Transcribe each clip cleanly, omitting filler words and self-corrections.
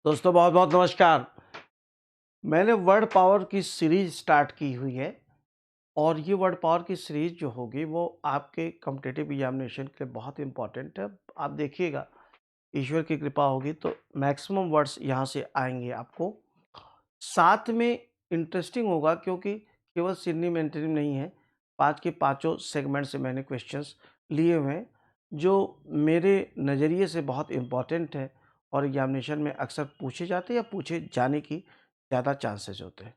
दोस्तों बहुत बहुत नमस्कार। मैंने वर्ड पावर की सीरीज स्टार्ट की हुई है और ये वर्ड पावर की सीरीज जो होगी वो आपके कॉम्पिटिटिव एग्जामिनेशन के लिए बहुत इंपॉर्टेंट है। आप देखिएगा, ईश्वर की कृपा होगी तो मैक्सिमम वर्ड्स यहाँ से आएंगे आपको। साथ में इंटरेस्टिंग होगा क्योंकि केवल सिनोनिम एंटोनिम नहीं है, पाँच के पाँचों सेगमेंट से मैंने क्वेश्चंस लिए हुए हैं जो मेरे नज़रिए से बहुत इम्पॉर्टेंट है और एग्जामिनेशन में अक्सर पूछे जाते हैं या पूछे जाने की ज़्यादा चांसेस होते हैं।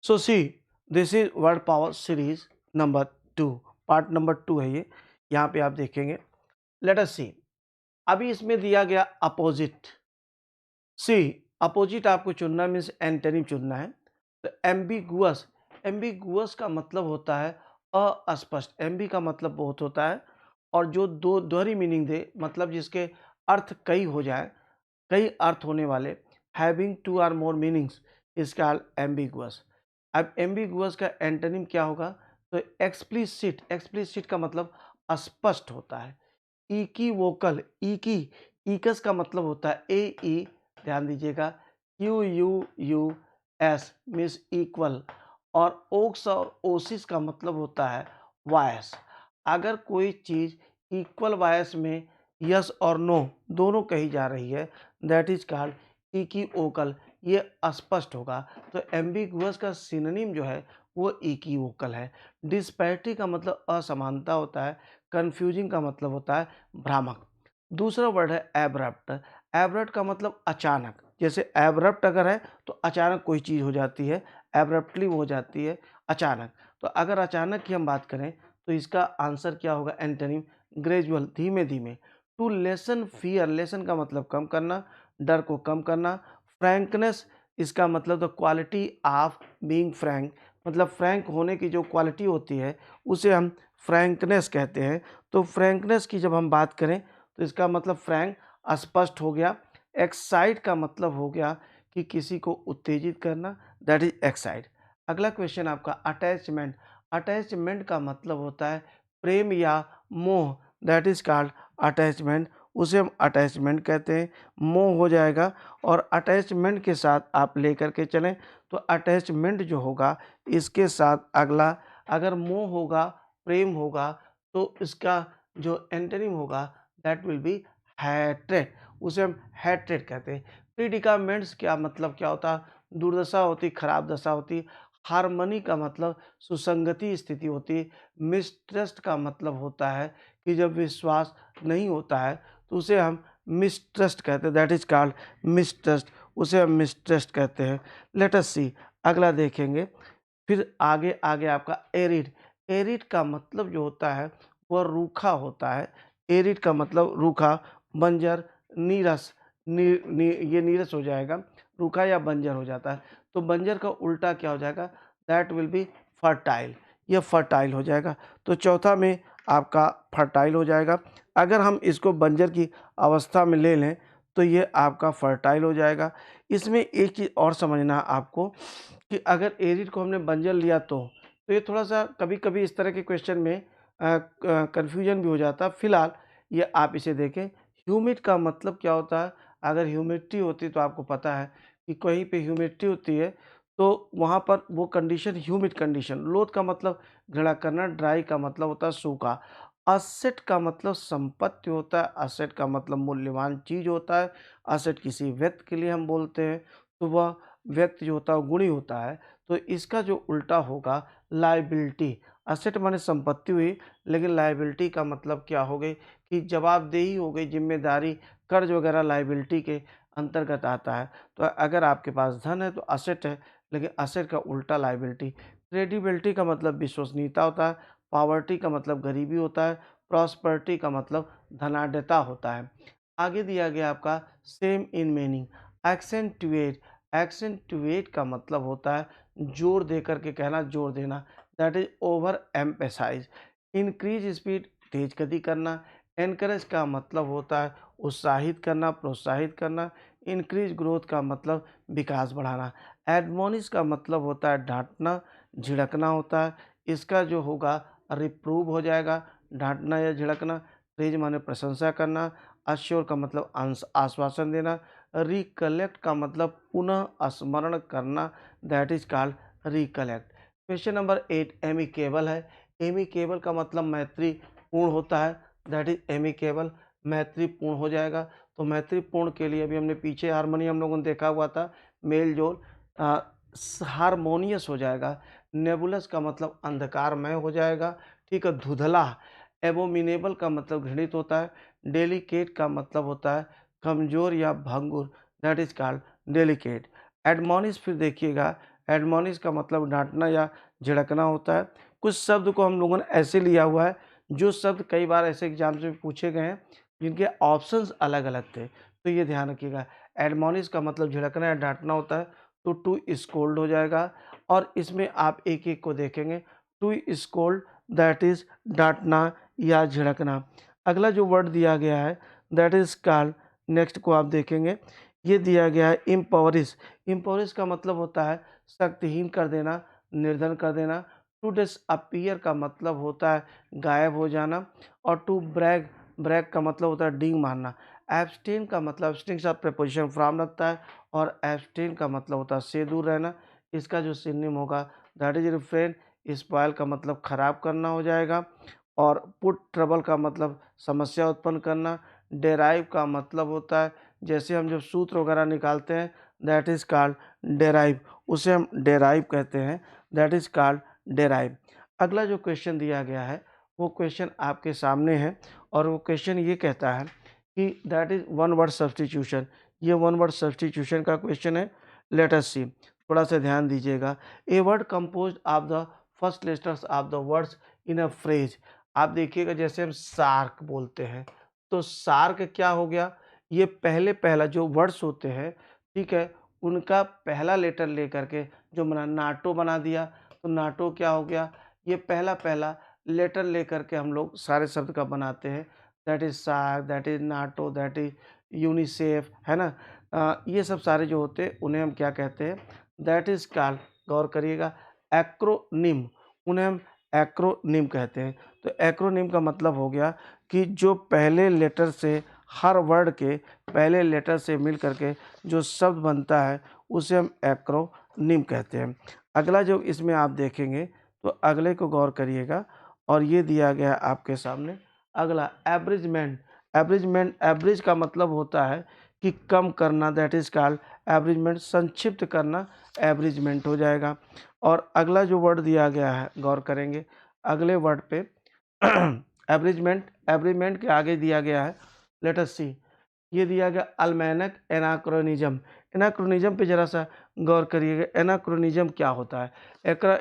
So see, this is word power series number 2, part number 2 है ये। यहाँ पे आप देखेंगे, लेट अस सी। अभी इसमें दिया गया अपोजिट। सी, अपोजिट आपको चुनना मीन्स एंटोनिम चुनना है। तो एम्बिगुअस, एम्बिगुअस का मतलब होता है अस्पष्ट। एम्बी का मतलब बहुत होता है और जो दो दोहरी मीनिंग दे, मतलब जिसके अर्थ कई हो जाए, कई अर्थ होने वाले, having two or more meanings is called ambiguous. अब एम्बिगुअस का एंटोनिम क्या होगा? तो एक्सप्लिसिट, एक्सप्लिसिट का मतलब अस्पष्ट होता है। इक्विवोकल, ईकस का मतलब होता है ए ई, ध्यान दीजिएगा, Q U U S means equal, और ओक्स और ओसिस का मतलब होता है वायस। अगर कोई चीज इक्वल वायस में यस और नो दोनों कही जा रही है, दैट इज कॉल्ड इक्विवोकल, ये अस्पष्ट होगा। तो एम्बिगुअस का सिनोनिम जो है वो इक्विवोकल है। डिस्पैरिटी का मतलब असमानता होता है। कंफ्यूजिंग का मतलब होता है भ्रामक। दूसरा वर्ड है एब्रप्ट। एब्रप्ट का मतलब अचानक, जैसे एब्रप्ट अगर है तो अचानक कोई चीज़ हो जाती है, एब्रप्टली वो हो जाती है अचानक। तो अगर अचानक की हम बात करें तो इसका आंसर क्या होगा? एंटोनिम ग्रेजुअल, धीमे धीमे। टू लेसन फियर, लेसन का मतलब कम करना, डर को कम करना। फ्रैंकनेस, इसका मतलब the quality of being Frank, मतलब फ्रैंक होने की जो क्वालिटी होती है उसे हम फ्रैंकनेस कहते हैं। तो फ्रैंकनेस की जब हम बात करें तो इसका मतलब फ्रैंक, अस्पष्ट हो गया। एक्साइट का मतलब हो गया कि किसी को उत्तेजित करना, दैट इज एक्साइट। अगला क्वेश्चन आपका अटैचमेंट। अटैचमेंट का मतलब होता है प्रेम या मोह, दैट इज कॉल्ड अटैचमेंट, उसे हम अटैचमेंट कहते हैं। मोह हो जाएगा और अटैचमेंट के साथ आप लेकर के चलें तो अटैचमेंट जो होगा इसके साथ अगला, अगर मोह होगा, प्रेम होगा, तो इसका जो एंटोनिम होगा दैट विल बी हैट्रेड, उसे हम हैट्रेड कहते हैं। प्रीडिकामेंट्स क्या मतलब क्या होता है? दुर्दशा होती, खराब दशा होती। हार्मनी का मतलब सुसंगति स्थिति होती है। मिसट्रस्ट का मतलब होता है कि जब विश्वास नहीं होता है तो उसे हम मिसट्रस्ट कहते हैं, दैट इज कॉल्ड मिसट्रस्ट, उसे हम मिसट्रस्ट कहते हैं। लेट अस सी, अगला देखेंगे। फिर आगे आगे आपका एरिड। एरिड का मतलब जो होता है वह रूखा होता है। एरिड का मतलब रूखा, बंजर, नीरस, ये नीरस हो जाएगा, रूखा या बंजर हो जाता है। तो बंजर का उल्टा क्या हो जाएगा? दैट विल बी फर्टाइल, यह फर्टाइल हो जाएगा। तो चौथा में आपका फर्टाइल हो जाएगा। अगर हम इसको बंजर की अवस्था में ले लें तो ये आपका फर्टाइल हो जाएगा। इसमें एक चीज़ और समझना आपको कि अगर एरिड को हमने बंजर लिया तो ये थोड़ा-सा कभी-कभी इस तरह के क्वेश्चन में कन्फ्यूजन भी हो जाता है। फिलहाल ये आप इसे देखें। ह्यूमिड का मतलब क्या होता है? अगर ह्यूमिडिटी होती तो आपको पता है कि कहीं पे ह्यूमिडिटी होती है तो वहाँ पर वो कंडीशन ह्यूमिड कंडीशन। लोथ का मतलब घड़ा करना, ड्राई का मतलब होता है सूखा। असेट का मतलब संपत्ति होता है, असेट का मतलब मूल्यवान चीज़ होता है। असेट किसी व्यक्ति के लिए हम बोलते हैं, तो वह व्यक्ति जो होता है वो गुणी होता है। तो इसका जो उल्टा होगा लायबिलिटी। असेट माने संपत्ति हुई, लेकिन लायबिलिटी का मतलब क्या हो गई कि जवाबदेही हो गई, जिम्मेदारी, कर्ज वगैरह लायबिलिटी के अंतर्गत आता है। तो अगर आपके पास धन है तो असेट है, लेकिन असेट का उल्टा लायबिलिटी। क्रेडिबिलिटी का मतलब विश्वसनीयता होता है। पॉवर्टी का मतलब गरीबी होता है। प्रॉस्पेरिटी का मतलब धनाढ्यता होता है। आगे दिया गया आपका सेम इन मीनिंग। एक्सेंटुएट, एक्सेंटुएट का मतलब होता है जोर दे करके कहना, जोर देना, that is over emphasise. Increase speed, तेज गति करना। एनकरेज का मतलब होता है उत्साहित करना, प्रोत्साहित करना। इंक्रीज ग्रोथ का मतलब विकास बढ़ाना। एडमोनिश का मतलब होता है डांटना, झिड़कना होता है। इसका जो होगा रिप्रूव हो जाएगा, डांटना या झिड़कना। प्रेज माने प्रशंसा करना। अश्योर का मतलब आश्वासन देना। रिकलेक्ट का मतलब पुनः स्मरण करना, that is called recollect. Question number 8 amicable है। एमिकेबल का मतलब मैत्रीपूर्ण होता है, दैट इज एमिकेबल, मैत्रीपूर्ण हो जाएगा। तो मैत्रीपूर्ण के लिए अभी हमने पीछे हारमोनी हम लोगों ने देखा हुआ था, मेल जोल, हारमोनियस हो जाएगा। नेबुलस का मतलब अंधकारमय हो जाएगा, ठीक है। धुंधला, एबोमिनेबल का मतलब घृणित होता है। डेलिकेट का मतलब होता है कमजोर या भंगुर, that is called delicate. Admonish फिर देखिएगा, एडमोनिश का मतलब डांटना या झिड़कना होता है। कुछ शब्द को हम लोगों ने ऐसे लिया हुआ है, जो शब्द कई बार ऐसे एग्जाम से पूछे गए हैं जिनके ऑप्शंस अलग अलग थे, तो ये ध्यान रखिएगा। एडमोनिश का मतलब झिड़कना या डांटना होता है, तो टू स्कोल्ड हो जाएगा। और इसमें आप एक एक को देखेंगे। टू स्कोल्ड दैट इज डांटना या झिड़कना। अगला जो वर्ड दिया गया है दैट इज कॉल्ड, नेक्स्ट को आप देखेंगे, ये दिया गया है इम्पावरिश। इम्पावरिश का मतलब होता है शक्तिहीन कर देना, निर्धन कर देना। टू डिसअपीयर का मतलब होता है गायब हो जाना। और टू ब्रैग, ब्रैग का मतलब होता है डींग मारना। एब्सटेन का मतलब एब्सटेन के साथ प्रीपोजिशन फ्रॉम लगता है, और एब्सटेन का मतलब होता है से दूर रहना। इसका जो सिनोनिम होगा दैट इज रिफ्रेन। स्पॉइल का मतलब खराब करना हो जाएगा। और पुट ट्रबल का मतलब समस्या उत्पन्न करना। डेराइव का मतलब होता है जैसे हम जब सूत्र वगैरह निकालते हैं, दैट इज कॉल्ड डेराइव, उसे हम डेराइव कहते हैं, दैट इज कॉल्ड डेराइव। अगला जो क्वेश्चन दिया गया है वो क्वेश्चन आपके सामने है, और वो क्वेश्चन ये कहता है कि that is one word substitution. ये वन वर्ड सब्सटीट्यूशन का क्वेश्चन है। लेट अस सी, थोड़ा सा ध्यान दीजिएगा। A word composed of the first letters of the words in a phrase. आप देखिएगा जैसे हम सार्क बोलते हैं, तो सार्क क्या हो गया, ये पहला जो वर्ड्स होते हैं, ठीक है, उनका पहला लेटर लेकर के जो बना नाटो बना दिया, तो नाटो क्या हो गया, ये पहला लेटर लेकर के हम लोग सारे शब्द का बनाते हैं। That is SAARC, that is NATO, that is UNICEF, है ना। ये सब सारे जो होते हैं उन्हें हम क्या कहते हैं, दैट इज कॉल्ड, गौर करिएगा, एक्रोनिम। उन्हें हम एक्रोनिम कहते हैं। तो एक्रोनिम का मतलब हो गया कि जो पहले लेटर से, हर वर्ड के पहले लेटर से मिल करके जो शब्द बनता है उसे हम एक्रोनिम कहते हैं। अगला जो इसमें आप देखेंगे, तो अगले को गौर करिएगा, और ये दिया गया है आपके सामने। अगला एब्रिजमेंट। एब्रिजमेंट, एवरेज का मतलब होता है कि कम करना, दैट इज कॉल्ड एब्रिजमेंट, संक्षिप्त करना, एब्रिजमेंट हो जाएगा। और अगला जो वर्ड दिया गया है, गौर करेंगे अगले वर्ड पे, एब्रिजमेंट, एब्रिजमेंट के आगे दिया गया है, लेट अस सी, ये दिया गया अल्मेनक एनाक्रोनिज्म। एनाक्रोनिज्म पे जरा सा गौर करिएगा। एनाक्रोनिज्म क्या होता है।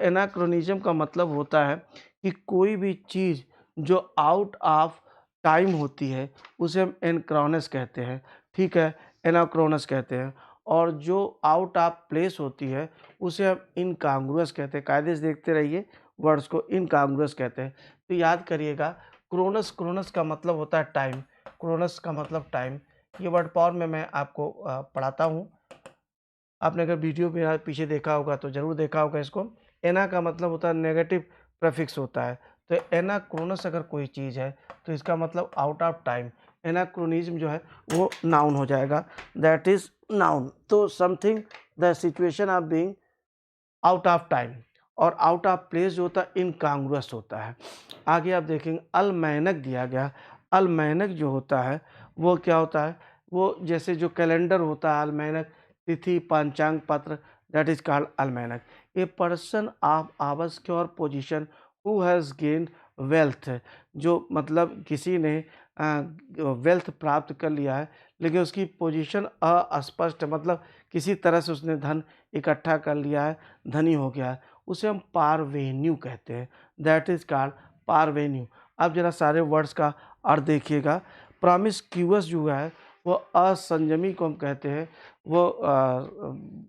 एनाक्रोनिज्म का मतलब होता है कि कोई भी चीज़ जो आउट ऑफ टाइम होती है उसे हम एनक्रॉनस कहते हैं, ठीक है, एनाक्रोनस कहते हैं। और जो आउट ऑफ प्लेस होती है उसे हम इनकांग्रुअस कहते हैं। कायदे से देखते रहिए, वर्ड्स को इनकांग्रुअस कहते हैं। तो याद करिएगा, क्रोनस, क्रोनस का मतलब होता है टाइम, क्रोनस का मतलब टाइम। ये वर्ड पावर में मैं आपको पढ़ाता हूँ। आपने अगर वीडियो में पीछे देखा होगा तो ज़रूर देखा होगा इसको। एना का मतलब होता है नेगेटिव प्रेफिक्स होता है। तो एनाक्रोनस अगर कोई चीज़ है तो इसका मतलब आउट ऑफ टाइम। एनाक्रोनिज्म जो है वो नाउन हो जाएगा, दैट इज नाउन। तो something, the situation of being out of time. और आउट ऑफ प्लेस जो होता है इनकांग्रुअस होता है। आगे आप देखेंगे अलमैनक दिया गया। अलमैनक जो होता है वो क्या होता है, वो जैसे जो कैलेंडर होता है अलमैनक, तिथि पंचांग पत्र, that is called almanac. A person of obscure position who has gained wealth, जो मतलब किसी ने वेल्थ प्राप्त कर लिया है लेकिन उसकी पोजीशन अस्पष्ट है, मतलब किसी तरह से उसने धन इकट्ठा कर लिया है, धनी हो गया है, उसे हम पारवेन्यू कहते हैं, दैट इज कॉल्ड पारवेन्यू। अब जरा सारे वर्ड्स का अर्थ देखिएगा। प्रॉमिस्क्यूअस जो है वो असंयमी को हम कहते हैं, वो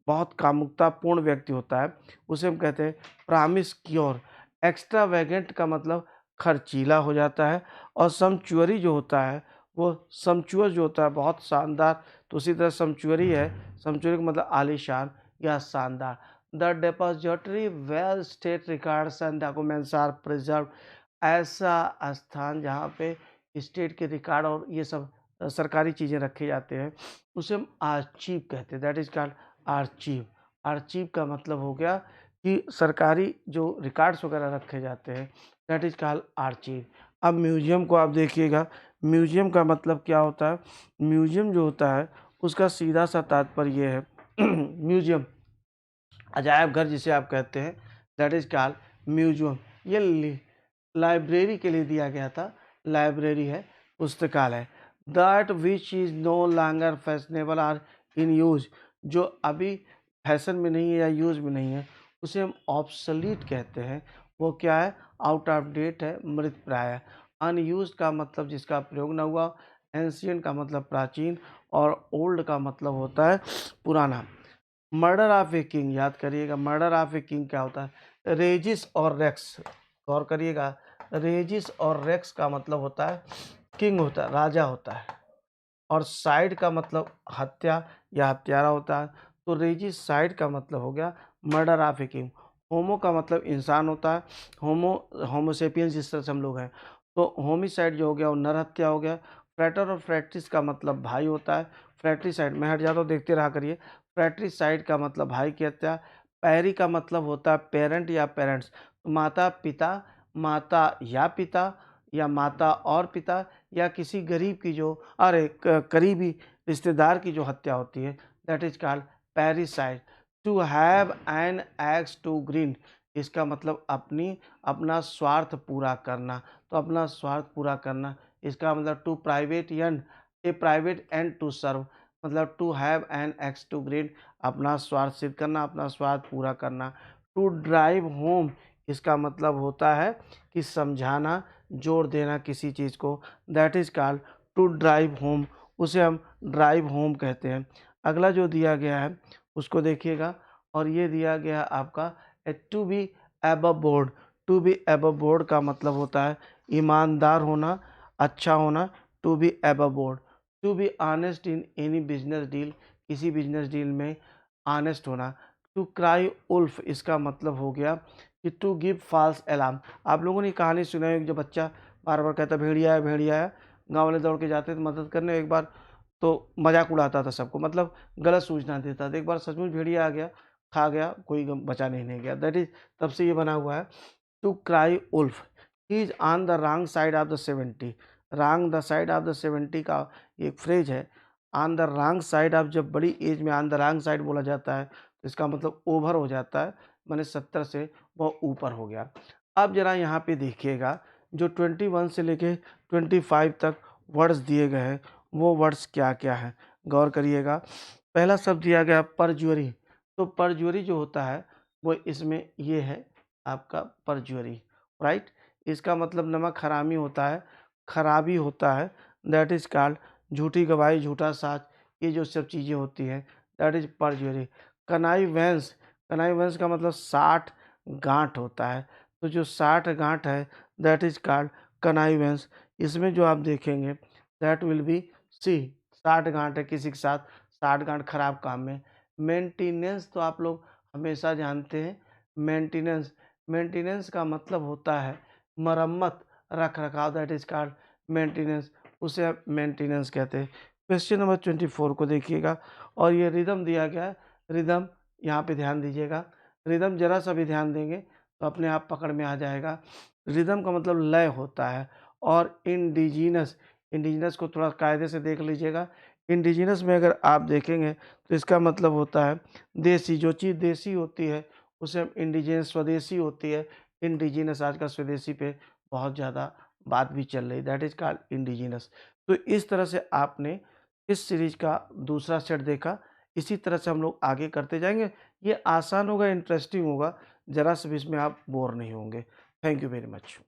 बहुत कामुकतापूर्ण व्यक्ति होता है, उसे हम कहते हैं प्रॉमिस्क्योर। एक्स्ट्रावेगेंट का मतलब खर्चीला हो जाता है। और समचुअरी जो होता है वो, समचुअस जो होता है बहुत शानदार, तो उसी तरह समचुअरी है, समचुअरी का मतलब आलीशान या शानदार। The depository where state records and documents are preserve. ऐसा स्थान जहाँ पे स्टेट के रिकॉर्ड और ये सब सरकारी चीज़ें रखे जाते हैं, उसे हम आर्चीव कहते हैं, that is called archive. Archive का मतलब हो गया कि सरकारी जो रिकॉर्ड्स वगैरह रखे जाते हैं, दैट इज़ कॉल्ड आर्चीव। अब म्यूज़ियम को आप देखिएगा, म्यूज़ियम का मतलब क्या होता है? म्यूज़ियम जो होता है उसका सीधा-सा तात्पर्य ये है म्यूज़ियम, अजायब घर जिसे आप कहते हैं, दैट इज़ कॉल्ड म्यूज़ियम। ये लाइब्रेरी के लिए दिया गया था, लाइब्रेरी है, पुस्तकालय। That which is no longer fashionable or in use, जो अभी फैशन में नहीं है या यूज़ में नहीं है, उसे हम ऑब्सोलीट कहते हैं। वो क्या है? आउट ऑफ डेट है, मृतप्राय। अनयूज्ड का मतलब जिसका प्रयोग न हुआ, एंशिएंट का मतलब प्राचीन, और ओल्ड का मतलब होता है पुराना। मर्डर ऑफ ए किंग याद करिएगा, मर्डर ऑफ ए किंग क्या होता है? रेजिस और रेक्स, गौर करिएगा, रेजिस और रेक्स का मतलब होता है किंग होता है, राजा होता है, और साइड का मतलब हत्या या हत्यारा होता है। तो रेजिसाइड का मतलब हो गया मर्डर ऑफ ए किंग। होमो का मतलब इंसान होता है, होमोसेपियंस जिस तरह से हम लोग हैं, तो होमिसाइड जो हो गया वो नर हत्या हो गया। फ्रैटर और फ्रैट्रिस का मतलब भाई होता है। फ्रैट्रिसाइड, मैं हट जाता हूँ, देखते रहा करिए। फ्रैट्रिसाइड का मतलब भाई की हत्या। पैरी का मतलब होता है पेरेंट या पेरेंट्स, माता पिता, माता या माता और पिता, या किसी गरीब की जो करीबी रिश्तेदार की जो हत्या होती है, that is called parricide. To have an axe to grind, इसका मतलब अपना स्वार्थ पूरा करना। तो अपना स्वार्थ पूरा करना, इसका मतलब to private end, a private end to serve, मतलब to have an axe to grind, अपना स्वार्थ सिद्ध करना, अपना स्वार्थ पूरा करना। टू ड्राइव होम, इसका मतलब होता है कि समझाना, जोर देना किसी चीज़ को, that is called to drive home, उसे हम ड्राइव होम कहते हैं। अगला जो दिया गया है उसको देखिएगा, और ये दिया गया है आपका to be above board. To be above board का मतलब होता है ईमानदार होना, अच्छा होना, to be above board. To be honest in any business deal, किसी बिजनेस डील में ऑनेस्ट होना। टू क्राई उल्फ, इसका मतलब हो गया कि टू गिव फॉल्स अलार्म। आप लोगों ने कहानी सुना है, जो बच्चा बार बार कहता भेड़िया है भेड़िया है, गाँव वाले दौड़ के जाते थे मदद करने, एक बार तो मजाक उड़ाता था सबको, मतलब गलत सूचना देता था। एक बार सचमुच भेड़िया आ गया, खा गया, कोई बचाने नहीं गया। दैट इज, तब से ये बना हुआ है to cry wolf. He is on the wrong side of the 70, wrong the side of the 70 का एक फ्रेज है। On the wrong side of, जब बड़ी एज में ऑन द रॉन्ग साइड बोला जाता है तो इसका मतलब ओवर हो जाता है, मैंने 70 से वह ऊपर हो गया। अब जरा यहाँ पे देखिएगा, जो 21 से लेके 25 तक वर्ड्स दिए गए हैं, वो वर्ड्स क्या क्या हैं, गौर करिएगा। पहला शब्द दिया गया परज्यूरी। तो परज्यूरी जो होता है वो इसमें ये है आपका परज्यूरी, राइट। इसका मतलब नमक हरामी होता है, खराबी होता है, दैट इज कॉल्ड झूठी गवाही, झूठा साच, ये जो सब चीज़ें होती हैं, दैट इज परज्यूरी। कनाइवेंस, कनाइवेंस का मतलब 60 गांठ होता है। तो जो 60 गांठ है, दैट इज कॉल्ड कनाइवेंस। इसमें जो आप देखेंगे, दैट विल बी सी, 60 गांठ है किसी के साथ, 60 गांठ खराब काम में। मेंटेनेंस तो आप लोग हमेशा जानते हैं, मेंटेनेंस, मेंटेनेंस का मतलब होता है मरम्मत, रख रखाव, दैट इज कॉल्ड मेंटेनेंस, उसे आप मेंटेनेंस कहते हैं। क्वेश्चन नंबर 24 को देखिएगा, और ये रिदम दिया गया है। रिदम, यहाँ पे ध्यान दीजिएगा, रिदम जरा सा भी ध्यान देंगे तो अपने आप पकड़ में आ जाएगा। रिदम का मतलब लय होता है। और इंडिजीनस, इंडिजीनस को थोड़ा कायदे से देख लीजिएगा। इंडिजीनस में अगर आप देखेंगे तो इसका मतलब होता है देसी, जो चीज़ देसी होती है उसे हम इंडिजीनस, स्वदेशी होती है। इंडिजीनस, आजकल स्वदेशी पे बहुत ज़्यादा बात भी चल रही, दैट इज कॉल्ड इंडिजीनस। तो इस तरह से आपने इस सीरीज का दूसरा सेट देखा। इसी तरह से हम लोग आगे करते जाएंगे। ये आसान होगा, इंटरेस्टिंग होगा, ज़रा से भी इसमें आप बोर नहीं होंगे। Thank you very much.